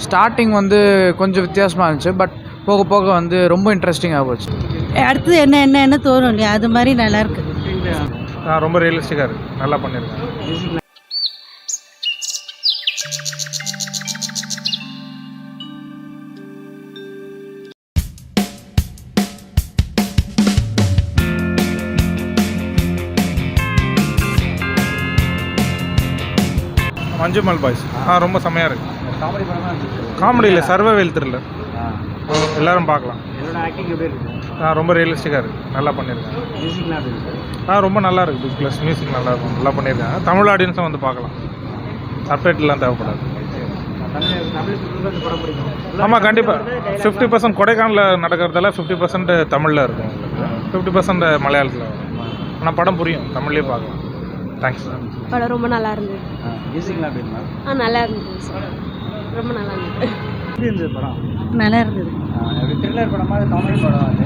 Starting வந்து கொஞ்சம் வித்தியாசமாக இருந்துச்சு. பட் போக போக வந்து ரொம்ப இன்ட்ரெஸ்டிங்காக போச்சு. அடுத்து என்ன தோணும் இல்லையா, அது மாதிரி நல்லாயிருக்கு. ரொம்ப ரியலிஸ்டிக்காக இருக்குது, நல்லா பண்ணியிருக்கேன். மஞ்சுமல் பாய்ஸ் ரொம்ப செம்மையாக இருக்குது. காமெடி இல்லை, சர்வைவல் த்ரில்லர், எல்லோரும் பார்க்கலாம். ரொம்ப ரியலிஸ்டிக்காக இருக்குது, நல்லா பண்ணியிருக்கேன். ரொம்ப நல்லா இருக்குது. பிக் ப்ளஸ் மியூசிக் நல்லா இருக்கும், நல்லா பண்ணியிருக்காங்க. தமிழ் ஆடியன்ஸும் வந்து பார்க்கலாம், சப்டைட்டில்லாம் தேவைப்படாது. ஆமாம், கண்டிப்பாக 50% கொடைக்கானலில் நடக்கிறதால 50% தமிழில் இருக்கும், 50% மலையாளத்தில் வரும். ஆனால் படம் புரியும், தமிழ்லேயே பார்க்கலாம். தேங்க்ஸ். படம் ரொம்ப நல்லா இருந்தது. நல்லா இருந்தது சார், ரொம்ப நல்லா இருந்தது. படம் நல்லா இருந்தது. த்ரில்லர் படமா காமெடி படம்?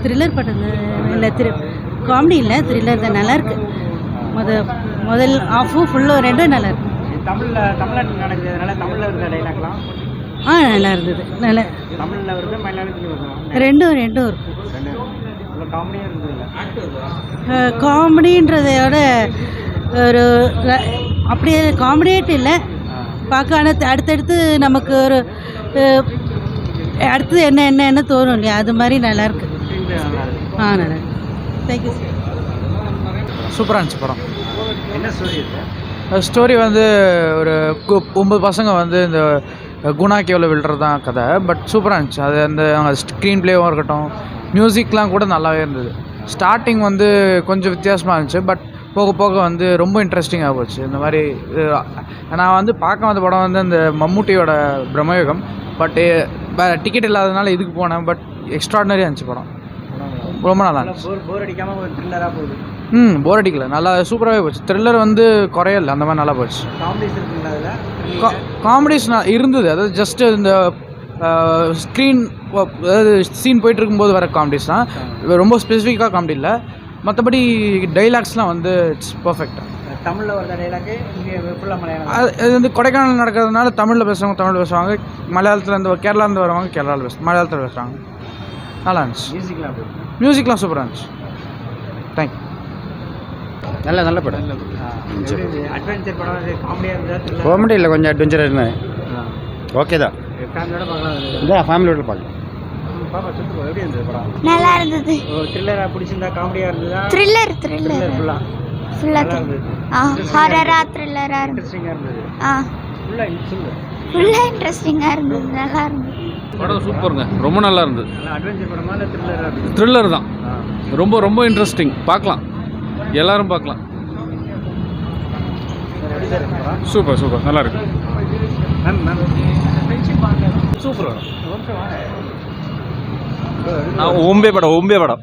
த்ரில்லர் படம் இல்லை, காமெடி இல்லை, த்ரில்லர் தான். நல்லா இருக்கு. முதல் ஆஃபும் ஃபுல்லும் ரெண்டும் நல்லா இருக்கு. தமிழ்நாட்டில் நடக்கிறதுனால தமிழில் இருக்க டைலாக்லாம் நல்லா இருந்தது. நல்லா தமிழில் இருக்கு, மலையாளத்துலையும் இருக்கும். ரெண்டும் இருக்கு. காமெடியாக இருந்தது. காமெடின்றதையோட ஒரு அப்படியே காமெடியேட்டு இல்லை பார்க்க. ஆனால் அடுத்தடுத்து நமக்கு ஒரு அடுத்து என்ன தோணும் இல்லையா, அது மாதிரி நல்லாயிருக்கு. நல்லா இருக்கு. Thank you sir. சூப்பராக இருந்துச்சு படம். என்ன ஸ்டோரி? ஸ்டோரி வந்து ஒரு 9 பசங்க வந்து இந்த குணா கேவில் விழுறது தான் கதை. பட் சூப்பராக இருந்துச்சு. அது அந்த ஸ்க்ரீன் ப்ளேவும் இருக்கட்டும், மியூசிக்லாம் கூட நல்லாவே இருந்தது. ஸ்டார்டிங் வந்து கொஞ்சம் வித்தியாசமாக இருந்துச்சு. பட் போக போக வந்து ரொம்ப இன்ட்ரெஸ்டிங்காக போச்சு. இந்த மாதிரி நான் வந்து பார்க்க வந்த படம் வந்து இந்த மம்முட்டியோட பிரம்மயுகம். பட் டிக்கெட் இல்லாததுனால இதுக்கு போனேன். பட் எக்ஸ்ட்ராடினரியாக இருந்துச்சு படம், ரொம்ப நல்லா இருந்துச்சு. போர் அடிக்காமல் ஒரு த்ரில்லராக போகுது. போர் அடிக்கல, நல்லா சூப்பராகவே போச்சு. த்ரில்லர் வந்து குறையல, அந்த மாதிரி நல்லா போச்சு. காமெடிஸ் இருக்குங்களா அதில்? காமெடிஸ் இருந்தது. அதாவது ஜஸ்ட்டு இந்த ஸ்க்ரீன், அதாவது சீன் போயிட்டு இருக்கும்போது வர காமெடிஸ் தான், ரொம்ப ஸ்பெசிஃபிக்காக காமெடி இல்லை. மற்றபடி டைலாக்ஸ்லாம் வந்து இட்ஸ் பர்ஃபெக்ட். தமிழில் வர டைலாக்கு இங்கே ஃபுல்லாக மலையாளம். அது வந்து கொடைக்கானல் நடக்கிறதுனால தமிழில் பேசுகிறவங்க தமிழ் பேசுவாங்க, மலையாளத்துலேருந்து கேரளாலேருந்து வரவங்க கேரளாவில் மலையாளத்தில் பேசுகிறாங்க. நல்லா இருந்துச்சு. மியூசிக்லாம் சூப்பராக இருந்துச்சு. தேங்க்யூ. நல்ல படம். அட்வென்ச்சர் படம், காமெடியாக இருந்தால் காமெடி இல்லை, கொஞ்சம் அட்வென்ச்சராக இருந்தேன். ஓகே தான், ஃபேமிலியோட பார்க்கலாம். இந்த ஃபேமிலியோட பார்க்கலாம். பாப்பா சுற்றுப்போம், எப்படி இருந்தது படம்? நல்லா இருந்தது. த்ரில்லராக பிடிச்சிருந்தா, காமெடியாக இருந்ததா? த்ரில்லர் ஃபுல்லாக ஹாரரா த்ரில்லரா இருந்தது. இன்ட்ரெஸ்டிங்காக இருந்தது. ஃபுல்லா இன்ட்ரெஸ்டிங்கா இருந்தது, நல்லா இருந்தது. படம் சூப்பருங்க, ரொம்ப நல்லா இருந்தது. அட்வென்ச்சர் படமா இல்லை த்ரில்லராக இருந்தது? த்ரில்லர் தான், ரொம்ப இன்ட்ரெஸ்டிங். பார்க்கலாம், எல்லாரும் பார்க்கலாம். சூப்பர், நல்லா இருக்கு. சூப்பர். ஓம்பே படம்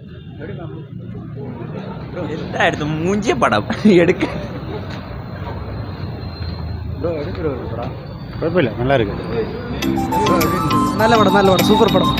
எடுத்து மூஞ்சிய படம் எடுக்க குழப்பம் இல்லை, நல்லா இருக்கு. நல்ல படம், சூப்பர் படம்.